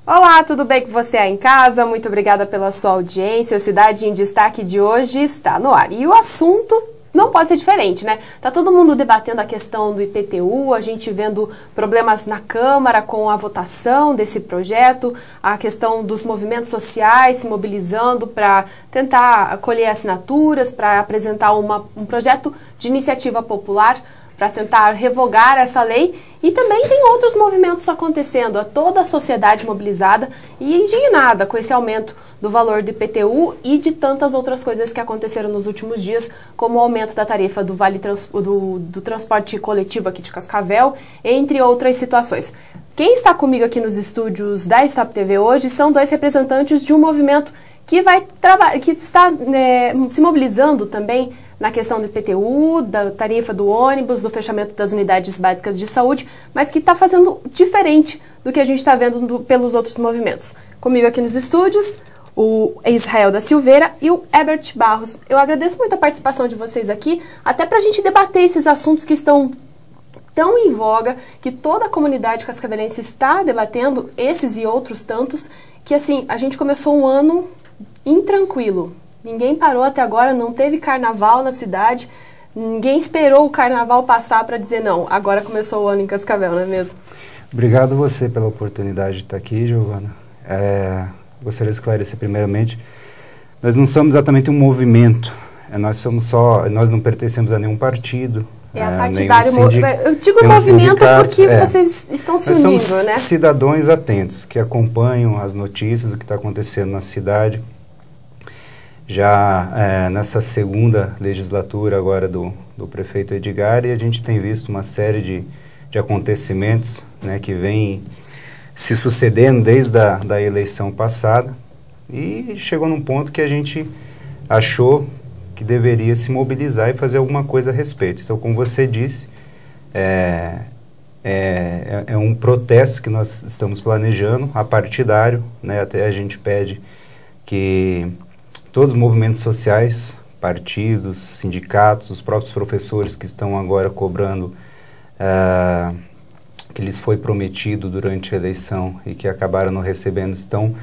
Olá, tudo bem com você aí em casa? Muito obrigada pela sua audiência. O Cidade em Destaque de hoje está no ar. E o assunto não pode ser diferente, né? Tá todo mundo debatendo a questão do IPTU, a gente vendo problemas na Câmara com a votação desse projeto, a questão dos movimentos sociais se mobilizando para tentar colher assinaturas, para apresentar um projeto de iniciativa popular para tentar revogar essa lei, e também tem outros movimentos acontecendo, toda a sociedade mobilizada e indignada com esse aumento do valor do IPTU e de tantas outras coisas que aconteceram nos últimos dias, como o aumento da tarifa do do transporte coletivo aqui de Cascavel, entre outras situações. Quem está comigo aqui nos estúdios da Stop TV hoje são dois representantes de um movimento que está se mobilizando também na questão do IPTU, da tarifa do ônibus, do fechamento das unidades básicas de saúde, mas que está fazendo diferente do que a gente está vendo pelos outros movimentos. Comigo aqui nos estúdios, o Israel da Silveira e o Herbert Barros. Eu agradeço muito a participação de vocês aqui, até para a gente debater esses assuntos que estão tão em voga, que toda a comunidade cascavelense está debatendo, esses e outros tantos, que assim, a gente começou um ano intranquilo. Ninguém parou até agora, não teve carnaval na cidade, ninguém esperou o carnaval passar para dizer não, agora começou o ano em Cascavel, não é mesmo? Obrigado você pela oportunidade de estar aqui, Giovana. Gostaria de esclarecer primeiramente, nós não somos exatamente um movimento, nós não pertencemos a nenhum partido. Partidário, eu digo movimento porque vocês estão se unindo, somos, né? Cidadãos atentos, que acompanham as notícias do que está acontecendo na cidade. Já nessa segunda legislatura agora do prefeito Edgar, e a gente tem visto uma série de acontecimentos, né, que vem se sucedendo desde a eleição passada, e chegou num ponto que a gente achou que deveria se mobilizar e fazer alguma coisa a respeito. Então, como você disse, é um protesto que nós estamos planejando, apartidário, né, até a gente pede que todos os movimentos sociais, partidos, sindicatos, os próprios professores que estão agora cobrando que lhes foi prometido durante a eleição e que acabaram não recebendo, estão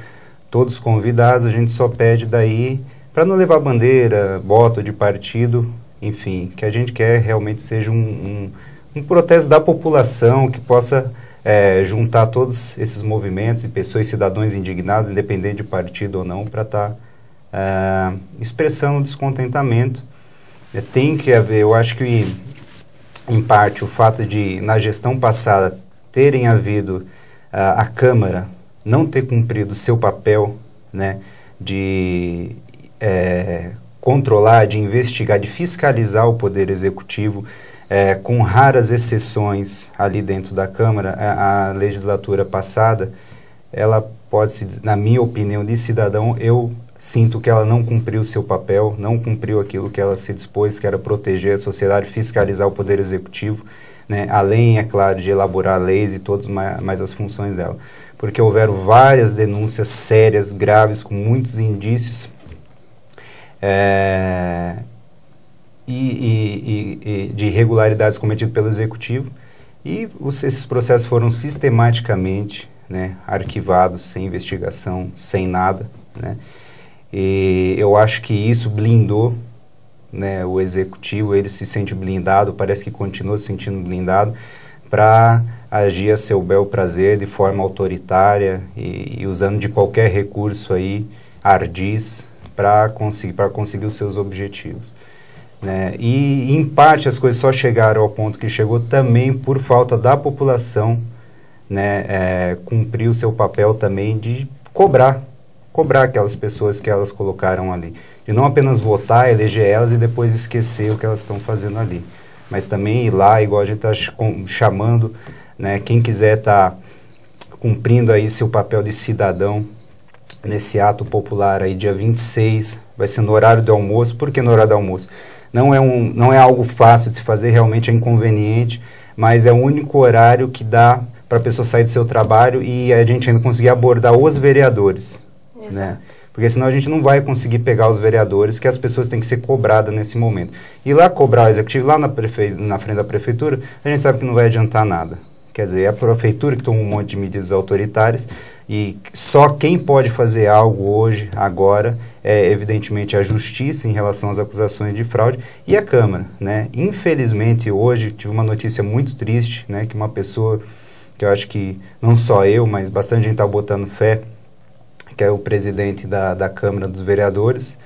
todos convidados. A gente só pede daí para não levar bandeira, bota de partido, enfim, que a gente quer realmente seja um protesto da população que possa juntar todos esses movimentos e pessoas, cidadãos indignados, independente de partido ou não, para estar expressando descontentamento. Tem que haver, eu acho que em parte o fato de na gestão passada terem havido a Câmara não ter cumprido o seu papel, né, de controlar, de investigar, de fiscalizar o Poder Executivo, com raras exceções ali dentro da Câmara. A legislatura passada, ela pode-se, na minha opinião de cidadão, eu sinto que ela não cumpriu o seu papel, não cumpriu aquilo que ela se dispôs, que era proteger a sociedade, fiscalizar o Poder Executivo, né, além, é claro, de elaborar leis e todas mais as funções dela. Porque houveram várias denúncias sérias, graves, com muitos indícios, de irregularidades cometidas pelo Executivo, e esses processos foram sistematicamente, né, arquivados, sem investigação, sem nada, né. E eu acho que isso blindou, né, o Executivo. Ele se sente blindado, parece que continua se sentindo blindado, para agir a seu bel prazer, de forma autoritária e usando de qualquer recurso aí, ardis, para conseguir os seus objetivos, né. E, em parte, as coisas só chegaram ao ponto que chegou também por falta da população, né, cumprir o seu papel também de cobrar aquelas pessoas que elas colocaram ali. De não apenas votar, eleger elas e depois esquecer o que elas estão fazendo ali. Mas também ir lá, igual a gente está chamando, né, quem quiser estar cumprindo aí seu papel de cidadão nesse ato popular aí, dia 26, vai ser no horário do almoço. Por que no horário do almoço? Não é algo fácil de se fazer, realmente é inconveniente, mas é o único horário que dá para a pessoa sair do seu trabalho e a gente ainda conseguir abordar os vereadores. Né? Porque senão a gente não vai conseguir pegar os vereadores, que as pessoas têm que ser cobradas nesse momento. E lá cobrar o executivo, lá na frente da prefeitura, a gente sabe que não vai adiantar nada. Quer dizer, é a prefeitura que toma um monte de medidas autoritárias E só quem pode fazer algo hoje, agora, é evidentemente a Justiça em relação às acusações de fraude e a Câmara, né? Infelizmente, hoje, tive uma notícia muito triste, né? Que uma pessoa, que eu acho que não só eu, mas bastante gente está botando fé, que é o presidente da Câmara dos Vereadores,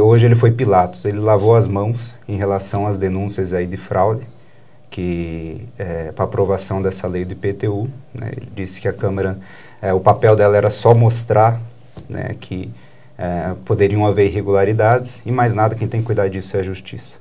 hoje ele foi Pilatos, ele lavou as mãos em relação às denúncias aí de fraude, que para aprovação dessa lei do IPTU, né? Ele disse que a Câmara, o papel dela era só mostrar, né, que poderiam haver irregularidades, e mais nada, quem tem que cuidar disso é a Justiça.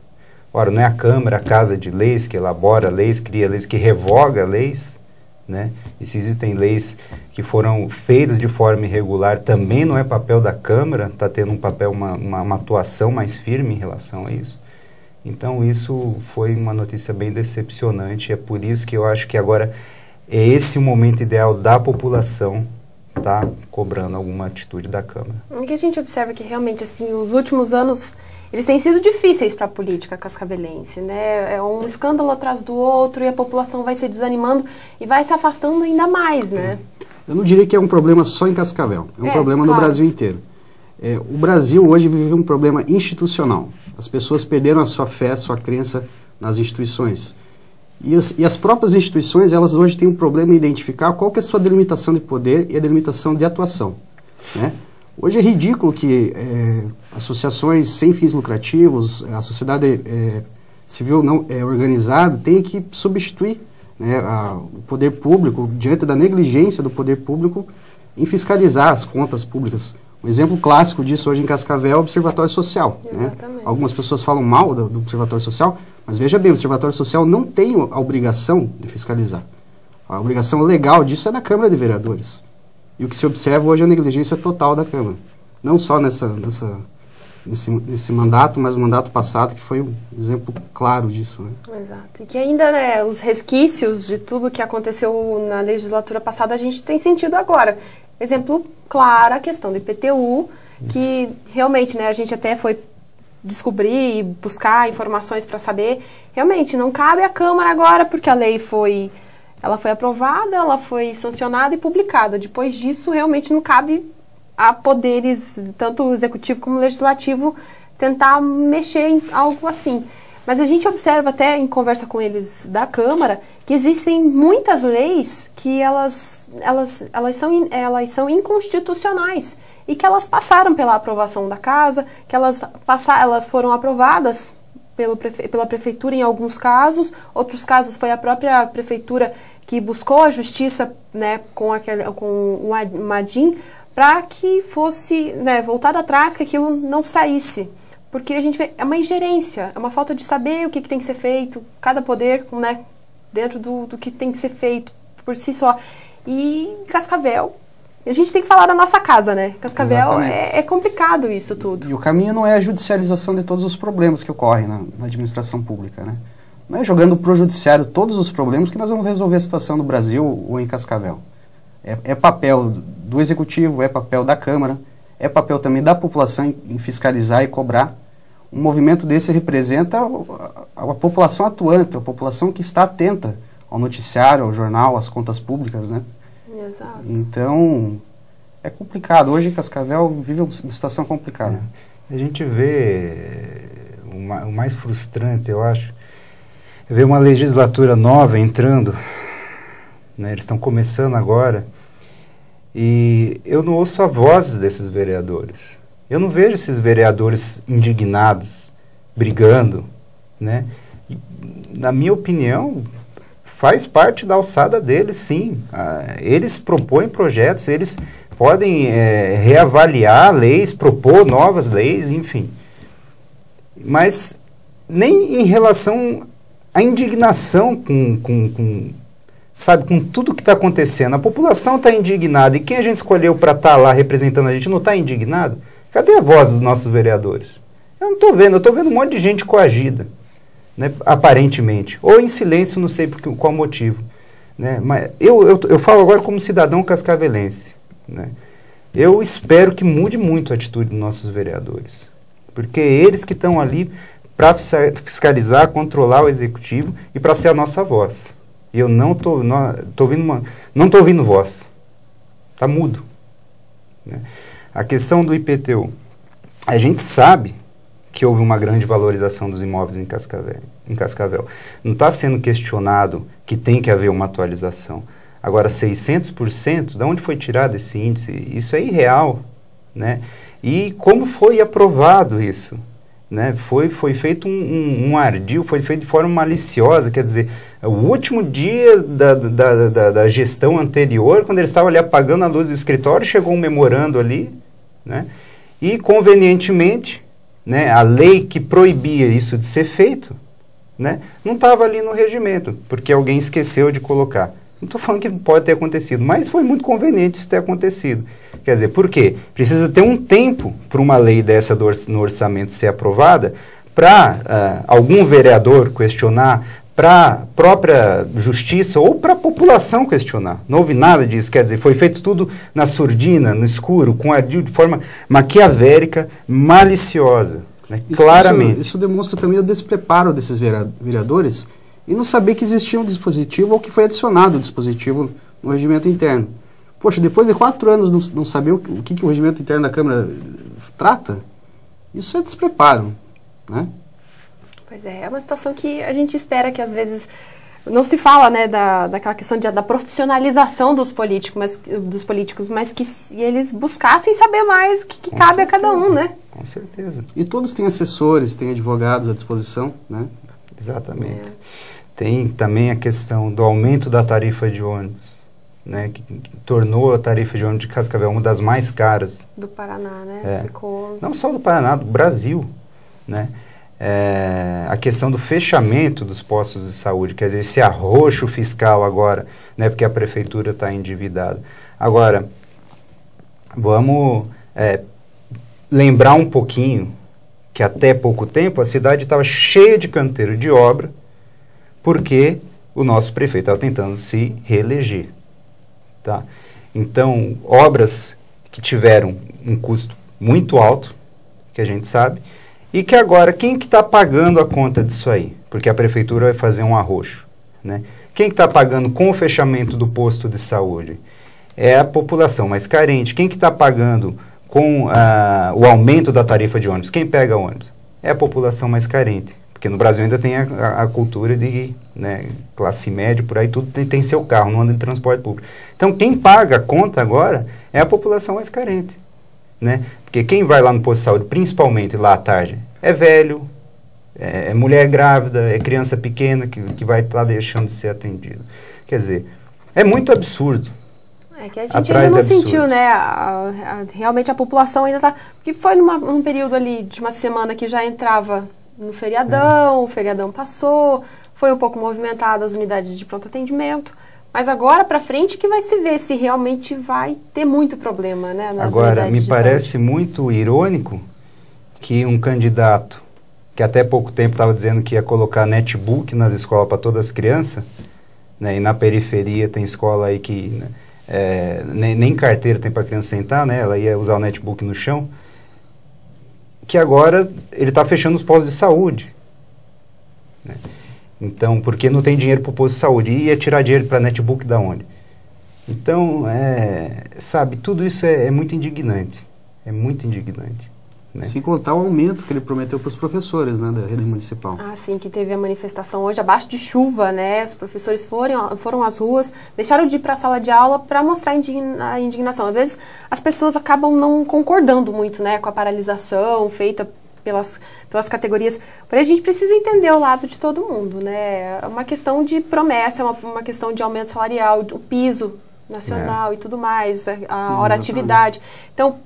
Ora, não é a Câmara, a Casa de Leis, que elabora leis, cria leis, que revoga leis, né? E se existem leis que foram feitas de forma irregular, também não é papel da Câmara, está tendo um papel, uma atuação mais firme em relação a isso. Então isso foi uma notícia bem decepcionante, é por isso que eu acho que agora é esse o momento ideal da população estar cobrando alguma atitude da Câmara. O que a gente observa que realmente, assim, os últimos anos, eles têm sido difíceis para a política cascavelense, né? É um escândalo atrás do outro e a população vai se desanimando e vai se afastando ainda mais, né? Eu não diria que é um problema só em Cascavel, é um problema no Brasil inteiro. O Brasil hoje vive um problema institucional. As pessoas perderam a sua fé, a sua crença nas instituições. E as próprias instituições, elas hoje têm um problema em identificar qual que é a sua delimitação de poder e a delimitação de atuação, né? Hoje é ridículo que associações sem fins lucrativos, a sociedade civil não organizada, tenha que substituir, né, o poder público, diante da negligência do poder público, em fiscalizar as contas públicas. Um exemplo clássico disso hoje em Cascavel é o Observatório Social, né? Algumas pessoas falam mal do Observatório Social, mas veja bem, o Observatório Social não tem a obrigação de fiscalizar. A obrigação legal disso é da Câmara de Vereadores. E o que se observa hoje é a negligência total da Câmara. Não só nesse mandato, mas no mandato passado, que foi um exemplo claro disso, né? Exato. E que ainda, né, os resquícios de tudo que aconteceu na legislatura passada, a gente tem sentido agora. Exemplo claro, a questão do IPTU, que realmente, né, a gente até foi descobrir e buscar informações para saber, realmente não cabe à Câmara agora, porque a lei foi aprovada, ela foi sancionada e publicada. Depois disso, realmente não cabe a poderes, tanto o executivo como o legislativo, tentar mexer em algo assim. Mas a gente observa até em conversa com eles da Câmara que existem muitas leis que elas são inconstitucionais e que elas passaram pela aprovação da Casa, que elas foram aprovadas pela Prefeitura em alguns casos, outros casos foi a própria Prefeitura que buscou a Justiça, né, com o Madin, para que fosse, né, voltado atrás, que aquilo não saísse. Porque a gente vê, é uma ingerência, é uma falta de saber o que tem que ser feito, cada poder, né, dentro do que tem que ser feito por si só. E Cascavel, a gente tem que falar da nossa casa, né? Cascavel é complicado isso tudo. E o caminho não é a judicialização de todos os problemas que ocorrem na administração pública, né? Não é jogando para o judiciário todos os problemas que nós vamos resolver a situação no Brasil ou em Cascavel. É papel do Executivo, é papel da Câmara, é papel também da população em fiscalizar e cobrar. Um movimento desse representa a população atuante, a população que está atenta ao noticiário, ao jornal, às contas públicas, né? Exato. Então, é complicado. Hoje, Cascavel vive uma situação complicada. A gente vê, o mais frustrante, eu acho, é ver uma legislatura nova entrando, né? Eles estão começando agora, e eu não ouço a voz desses vereadores. Eu não vejo esses vereadores indignados, brigando, né? E, na minha opinião, faz parte da alçada deles, sim. Eles propõem projetos, eles podem reavaliar leis, propor novas leis, enfim. Mas nem em relação à indignação com tudo que está acontecendo. A população está indignada, e quem a gente escolheu para estar lá representando a gente não está indignado? Cadê a voz dos nossos vereadores? Eu não estou vendo, eu estou vendo um monte de gente coagida, né, aparentemente, ou em silêncio, não sei por qual motivo, né, mas eu falo agora como cidadão cascavelense, né, eu espero que mude muito a atitude dos nossos vereadores, porque eles que estão ali para fiscalizar, controlar o executivo e para ser a nossa voz. E eu não estou ouvindo voz. está mudo. Né? A questão do IPTU, a gente sabe que houve uma grande valorização dos imóveis em Cascavel. Não está sendo questionado que tem que haver uma atualização. Agora, 600%, de onde foi tirado esse índice? Isso é irreal, né? E como foi aprovado isso? Né? Foi feito um ardil, foi feito de forma maliciosa, quer dizer, o último dia da gestão anterior, quando eles estavam ali apagando a luz do escritório, chegou um memorando ali, né? E convenientemente, né, a lei que proibia isso de ser feito, né, não estava ali no regimento, porque alguém esqueceu de colocar. Não estou falando que pode ter acontecido, mas foi muito conveniente isso ter acontecido. Quer dizer, por quê? Precisa ter um tempo para uma lei dessa no orçamento ser aprovada, para algum vereador questionar, para a própria justiça ou para a população questionar. Não houve nada disso, quer dizer, foi feito tudo na surdina, no escuro, com ardil, de forma maquiavélica, maliciosa, né? Claramente. Isso demonstra também o despreparo desses vereadores e não saber que existia um dispositivo ou que foi adicionado o dispositivo no regimento interno. Poxa, depois de 4 anos não saber o que o regimento interno da Câmara trata, isso é despreparo, né? Pois é uma situação que a gente espera que às vezes não se fala, né, daquela questão da profissionalização dos políticos, mas que eles buscassem saber mais o que cabe a cada um, né? Com certeza. E todos têm assessores, têm advogados à disposição, né? Exatamente. Tem também a questão do aumento da tarifa de ônibus, né, que tornou a tarifa de ônibus de Cascavel uma das mais caras. Do Paraná, né? Ficou... Não só do Paraná, do Brasil, né? A questão do fechamento dos postos de saúde, quer dizer, esse arroxo fiscal agora, né, porque a prefeitura está endividada. Agora, vamos lembrar um pouquinho que até pouco tempo a cidade estava cheia de canteiro de obra, porque o nosso prefeito estava tentando se reeleger. Tá? Então, obras que tiveram um custo muito alto, que a gente sabe, e que agora, quem que está pagando a conta disso aí? Porque a prefeitura vai fazer um arroxo, né? Quem que está pagando com o fechamento do posto de saúde? É a população mais carente. Quem que está pagando com o aumento da tarifa de ônibus? Quem pega ônibus? É a população mais carente. Porque no Brasil ainda tem a cultura de, né, classe média, por aí tudo tem seu carro, não anda de transporte público. Então, quem paga a conta agora é a população mais carente. Né? Porque quem vai lá no posto de saúde, principalmente lá à tarde, é velho, é mulher grávida, é criança pequena que vai estar deixando de ser atendido. Quer dizer, é muito absurdo. É que a gente ainda não sentiu, né? Realmente a população ainda está... Porque foi num período ali de uma semana que já entrava no feriadão, o feriadão passou, foi um pouco movimentado as unidades de pronto atendimento. Mas agora para frente que vai se ver se realmente vai ter muito problema, né? Nas agora, me parece muito irônico que um candidato que até pouco tempo estava dizendo que ia colocar netbook nas escolas para todas as crianças, né? E na periferia tem escola aí que nem carteira tem para a criança sentar, né? Ela ia usar o netbook no chão. Que agora ele está fechando os postos de saúde, né? Então, porque não tem dinheiro para o posto de saúde? E ia tirar dinheiro para netbook da onde? Então, sabe, tudo isso é muito indignante. É muito indignante. Né? Sem contar o aumento que ele prometeu para os professores, né, da rede municipal. Ah, sim, que teve a manifestação hoje abaixo de chuva, né? Os professores foram às ruas, deixaram de ir para a sala de aula para mostrar a indignação. Às vezes, as pessoas acabam não concordando muito, né, com a paralisação feita pelas categorias. Porém, a gente precisa entender o lado de todo mundo, né? É uma questão de promessa, é uma questão de aumento salarial, o piso nacional e tudo mais, a hora atividade. Então,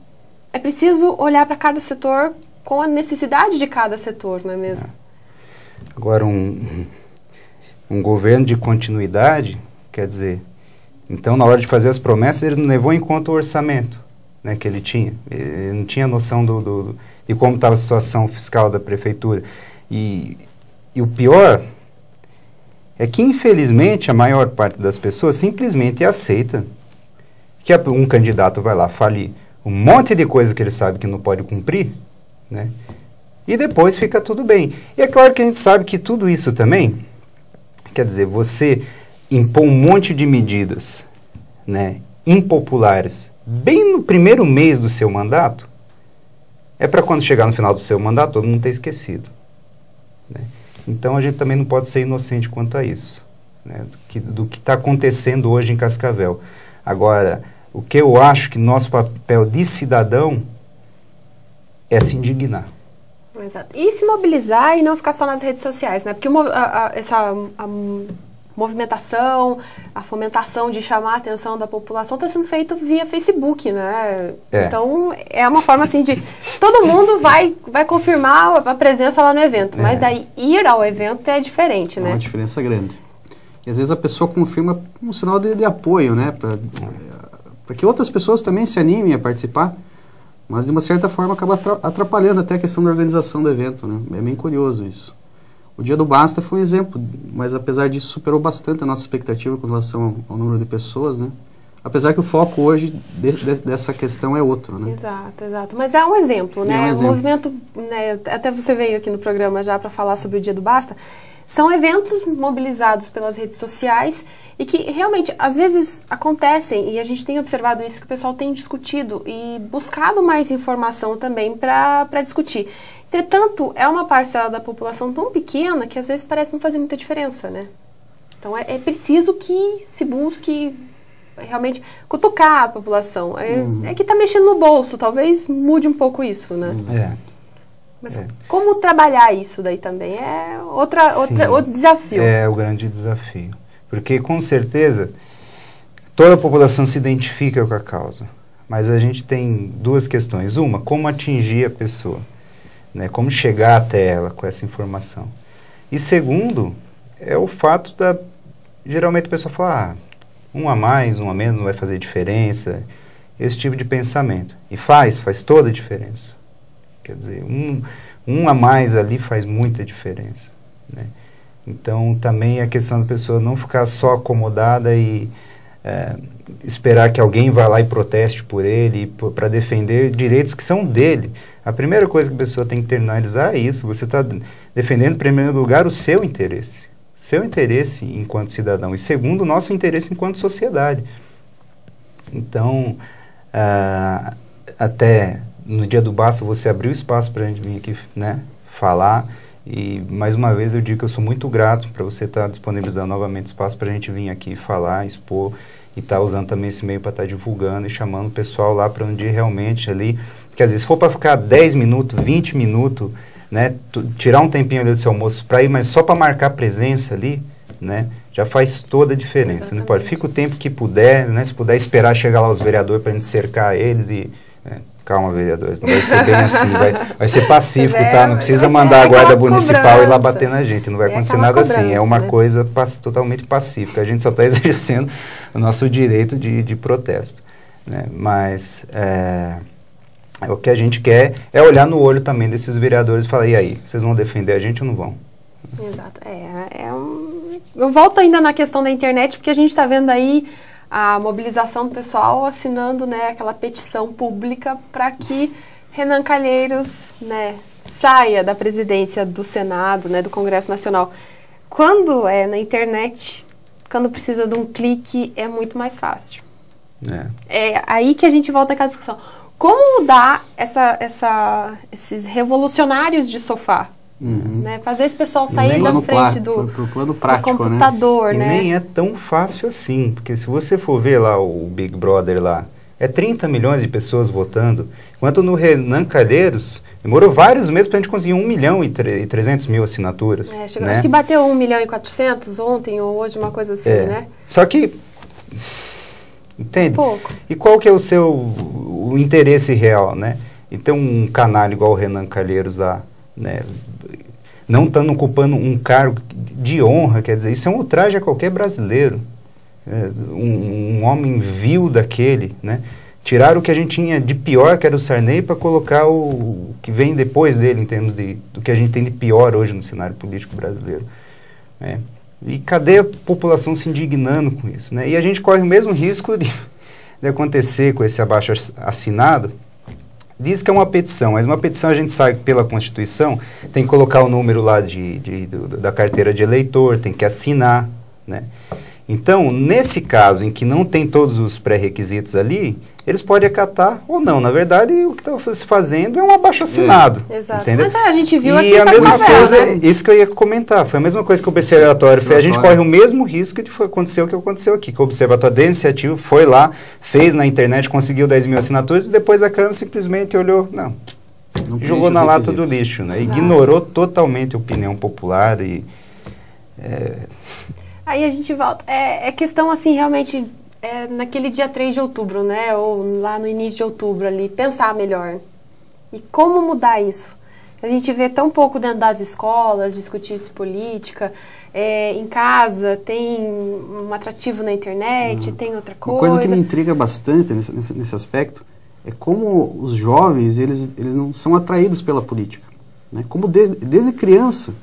é preciso olhar para cada setor com a necessidade de cada setor, não é mesmo? Agora, um governo de continuidade, quer dizer, então, na hora de fazer as promessas, ele não levou em conta o orçamento, né, que ele tinha. Ele não tinha noção de como estava a situação fiscal da prefeitura. E o pior é que, infelizmente, a maior parte das pessoas simplesmente aceita que um candidato vai lá falir um monte de coisa que ele sabe que não pode cumprir, né? E depois fica tudo bem. E é claro que a gente sabe que tudo isso também, quer dizer, você impor um monte de medidas, né, impopulares bem no primeiro mês do seu mandato, é para quando chegar no final do seu mandato todo mundo ter esquecido, né? Então a gente também não pode ser inocente quanto a isso, né? Do que está acontecendo hoje em Cascavel. Agora, o que eu acho que nosso papel de cidadão é se indignar. Exato. E se mobilizar e não ficar só nas redes sociais, né? Porque essa movimentação, a fomentação de chamar a atenção da população está sendo feito via Facebook, né? Então, é uma forma assim de... Todo mundo vai confirmar a presença lá no evento, mas daí ir ao evento é diferente, né? É uma diferença grande. E às vezes a pessoa confirma um sinal de apoio, né? Para que outras pessoas também se animem a participar, mas de uma certa forma acaba atrapalhando até a questão da organização do evento, né? É bem curioso isso. O Dia do Basta foi um exemplo, mas apesar disso superou bastante a nossa expectativa com relação ao número de pessoas, né? Apesar que o foco hoje dessa questão é outro, né? Exato, exato. Mas é um exemplo, né? É um exemplo. O movimento, né, até você veio aqui no programa já para falar sobre o Dia do Basta, são eventos mobilizados pelas redes sociais e que realmente, às vezes, acontecem, e a gente tem observado isso, que o pessoal tem discutido e buscado mais informação também para discutir. Entretanto, é uma parcela da população tão pequena que às vezes parece não fazer muita diferença, né? Então, é preciso que se busque realmente cutucar a população. É que está mexendo no bolso, talvez mude um pouco isso, né? Mas como trabalhar isso daí também é outro desafio. É o grande desafio. Porque, com certeza, toda a população se identifica com a causa. Mas a gente tem duas questões. Uma, como atingir a pessoa, né? Como chegar até ela com essa informação. E segundo, é o fato geralmente a pessoa fala, um a mais, um a menos não vai fazer diferença. Esse tipo de pensamento. E faz toda a diferença. Quer dizer, um a mais ali faz muita diferença, né? Então, também a questão da pessoa não ficar só acomodada e esperar que alguém vá lá e proteste por ele, para defender direitos que são dele. A primeira coisa que a pessoa tem que internalizar é isso. Você está defendendo, em primeiro lugar, o seu interesse. Seu interesse enquanto cidadão. E segundo, o nosso interesse enquanto sociedade. Então, até no Dia do Basta, você abriu espaço para a gente vir aqui, né, falar. E, mais uma vez, eu digo que eu sou muito grato para você estar disponibilizando novamente espaço para a gente vir aqui falar, expor e estar usando também esse meio para estar divulgando e chamando o pessoal lá para onde realmente ali... Porque às vezes, se for para ficar 10 minutos, 20 minutos, né, tirar um tempinho ali do seu almoço para ir, mas só para marcar presença ali, né, já faz toda a diferença. Exatamente. Não importa, fica o tempo que puder, né, se puder esperar chegar lá os vereadores para a gente cercar eles e... Calma, vereadores, não vai ser bem assim, vai ser pacífico, tá? Não precisa mandar a guarda municipal ir lá bater na gente, não vai acontecer nada assim, é uma coisa totalmente pacífica, a gente só está exercendo o nosso direito de protesto, né? Mas o que a gente quer é olhar no olho também desses vereadores e falar, e aí, vocês vão defender a gente ou não vão? Exato, eu volto ainda na questão da internet, porque a gente está vendo aí a mobilização do pessoal assinando, né, aquela petição pública para que Renan Calheiros, né, saia da presidência do Senado, né, do Congresso Nacional. Quando é na internet, quando precisa de um clique, é muito mais fácil. É aí que a gente volta àquela discussão. Como mudar esses revolucionários de sofá? Né? Fazer esse pessoal sair da frente do plano prático, computador, né? E nem é tão fácil assim, porque se você for ver lá o Big Brother lá, é 30 milhões de pessoas votando, enquanto no Renan Calheiros demorou vários meses para a gente conseguir 1.300.000 assinaturas. Né? Acho que bateu 1.400.000 ontem ou hoje, uma coisa assim, né? Só que, entende? Pouco. E qual que é o interesse real, né? E ter um canalha igual o Renan Calheiros lá, né, não estando ocupando um cargo de honra, quer dizer, isso é um ultraje a qualquer brasileiro, um homem vil daquele, né, tirar o que a gente tinha de pior, que era o Sarney, para colocar o que vem depois dele, em termos do que a gente tem de pior hoje no cenário político brasileiro, né, e cadê a população se indignando com isso, né, e a gente corre o mesmo risco de acontecer com esse abaixo-assinado. Diz que é uma petição, mas uma petição a gente sabe pela Constituição, tem que colocar o número lá da carteira de eleitor, tem que assinar, né? Então, nesse caso em que não tem todos os pré-requisitos ali, eles podem acatar ou não. Na verdade, o que está se fazendo é um abaixo-assinado. Exato. Entendeu? Mas a gente viu aqui e a mesma coisa, né? isso que eu ia comentar, foi a mesma coisa que o observatório fez. A gente corre o mesmo risco de acontecer o que aconteceu aqui, que o observatório da iniciativa foi lá, fez na internet, conseguiu 10 mil assinaturas e depois a Câmara simplesmente olhou, não jogou na lata do lixo, né? Ignorou totalmente a opinião popular e... Aí a gente volta. É questão, assim, realmente, naquele dia 3 de outubro, né? Ou lá no início de outubro ali, pensar melhor. E como mudar isso? A gente vê tão pouco dentro das escolas, discutir-se política. Em casa, tem um atrativo na internet, tem outra coisa. Uma coisa que me intriga bastante nesse aspecto é como os jovens, eles não são atraídos pela política. Né? Como desde criança...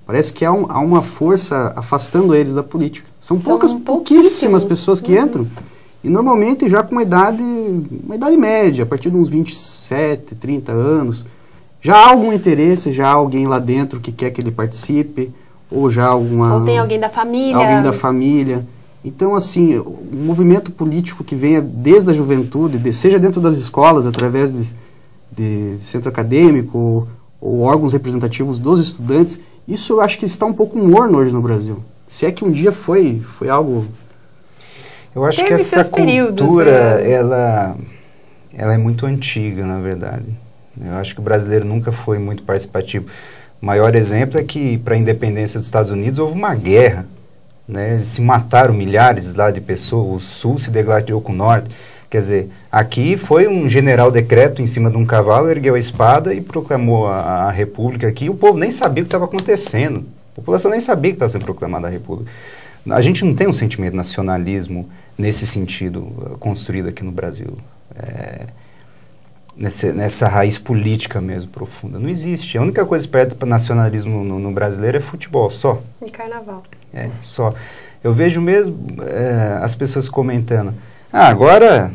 Parece que há uma força afastando eles da política. São pouquíssimas pessoas que entram, e normalmente já com uma idade média, a partir de uns 27, 30 anos, já há algum interesse, já há alguém lá dentro que quer que ele participe, ou tem alguém da família. Alguém da família. Então, assim, o movimento político que venha desde a juventude, seja dentro das escolas, através de centro acadêmico, ou órgãos representativos dos estudantes, isso eu acho que está um pouco morno hoje no Brasil. Se é que um dia foi algo... Eu acho que essa cultura, né? ela é muito antiga, na verdade. Eu acho que o brasileiro nunca foi muito participativo. O maior exemplo é que, para a independência dos Estados Unidos, houve uma guerra. Né? Se mataram milhares lá de pessoas, o Sul se degladiou com o Norte. Quer dizer, aqui foi um general decrépito em cima de um cavalo, ergueu a espada e proclamou a República aqui. O povo nem sabia o que estava acontecendo. A população nem sabia que estava sendo proclamada a República. A gente não tem um sentimento de nacionalismo nesse sentido construído aqui no Brasil. Nessa raiz política mesmo profunda. Não existe. A única coisa perto para nacionalismo no brasileiro é futebol, só. E carnaval. Só. Eu vejo mesmo as pessoas comentando... agora,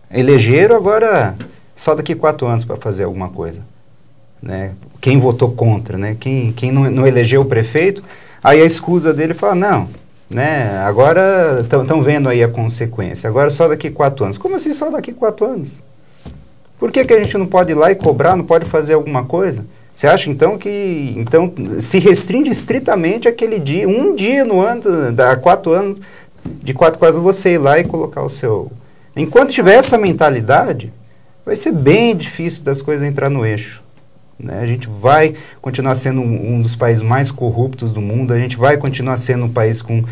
elegeram agora só daqui 4 anos para fazer alguma coisa. Né? Quem votou contra, né? Quem não elegeu o prefeito, aí a escusa dele fala, não, né? Agora estão vendo aí a consequência, agora só daqui 4 anos. Como assim só daqui 4 anos? Por que a gente não pode ir lá e cobrar, não pode fazer alguma coisa? Você acha então que se restringe estritamente aquele dia, um dia no ano, da 4 anos... De 4 anos você ir lá e colocar o seu... Enquanto tiver essa mentalidade, vai ser bem difícil das coisas entrar no eixo. Né? A gente vai continuar sendo um dos países mais corruptos do mundo, a gente vai continuar sendo um país com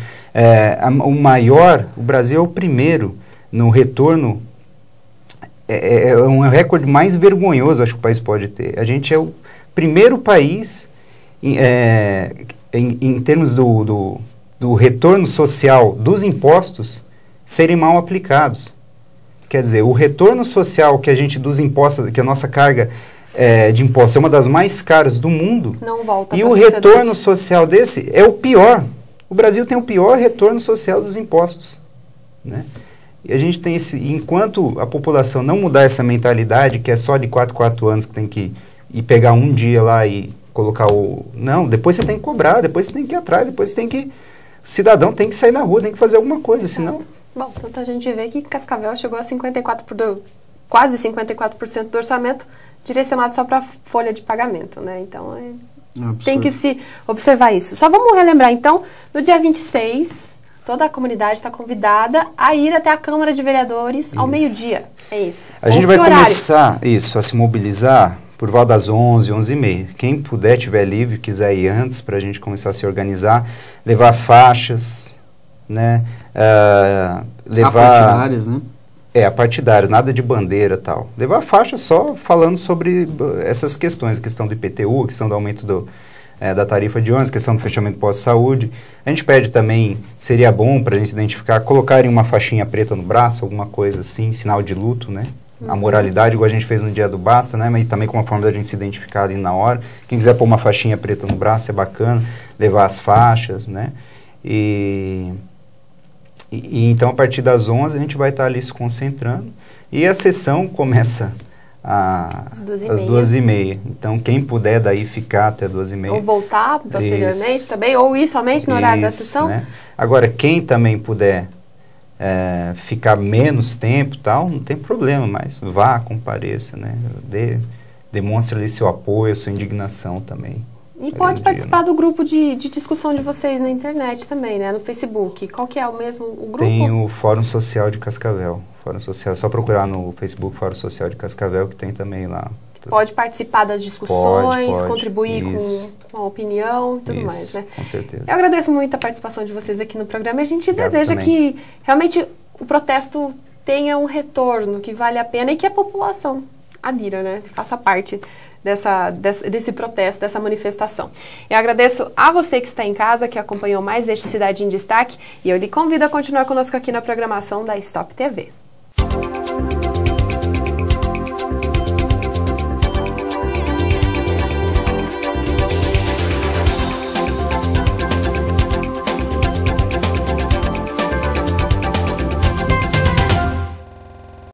o maior... O Brasil é o primeiro no retorno... É um recorde mais vergonhoso, acho que o país pode ter. A gente é o primeiro país em termos do retorno social dos impostos serem mal aplicados. Quer dizer, o retorno social que a gente dos impostos, que a nossa carga de impostos é uma das mais caras do mundo, não volta e o retorno social desse é o pior. O Brasil tem o pior retorno social dos impostos. Né? E a gente tem enquanto a população não mudar essa mentalidade, que é só de 4 anos que tem que ir pegar um dia lá e colocar Não, depois você tem que cobrar, depois você tem que ir atrás, depois você tem que... O cidadão tem que sair na rua, tem que fazer alguma coisa, senão... Bom, tanto a gente vê que Cascavel chegou a quase 54% do orçamento direcionado só para folha de pagamento, né? Então, tem que se observar isso. Só vamos relembrar, então, no dia 26, toda a comunidade está convidada a ir até a Câmara de Vereadores ao meio-dia. É isso. A gente vai começar a se mobilizar por volta das 11, 11h30. Quem puder, tiver livre, quiser ir antes, para a gente começar a se organizar, levar faixas, né? Levar... partidárias, né? Partidárias, nada de bandeira e tal. Levar faixa só falando sobre essas questões, a questão do IPTU, a questão do aumento da tarifa de ônibus, a questão do fechamento do posto-saúde. A gente pede também, seria bom para a gente identificar, colocarem uma faixinha preta no braço, alguma coisa assim, sinal de luto, né? A moralidade, igual a gente fez no dia do Basta, né? Mas também com uma forma da gente se identificar ali na hora. Quem quiser pôr uma faixinha preta no braço é bacana, levar as faixas, né? E então, a partir das 11, a gente vai estar ali se concentrando. E a sessão começa às 2h30. Então, quem puder daí ficar até 2h30. Ou voltar posteriormente também, ou ir somente no horário da sessão. Né? Agora, quem também puder ficar menos tempo, tal, não tem problema, mas vá, compareça, né? Demonstre ali seu apoio, sua indignação também. E pode participar do grupo de discussão de vocês na internet também, né? No Facebook. Qual que é o grupo? Tem o Fórum Social de Cascavel. Fórum Social, só procurar no Facebook Fórum Social de Cascavel, que tem também lá. Pode participar das discussões, pode, contribuir com a opinião e tudo mais, né? Com certeza. Eu agradeço muito a participação de vocês aqui no programa e a gente Obrigado deseja também. que realmente o protesto tenha um retorno, que vale a pena e que a população adira, né? Faça parte desse protesto, dessa manifestação. Eu agradeço a você que está em casa, que acompanhou mais este Cidade em Destaque, e eu lhe convido a continuar conosco aqui na programação da Stop TV.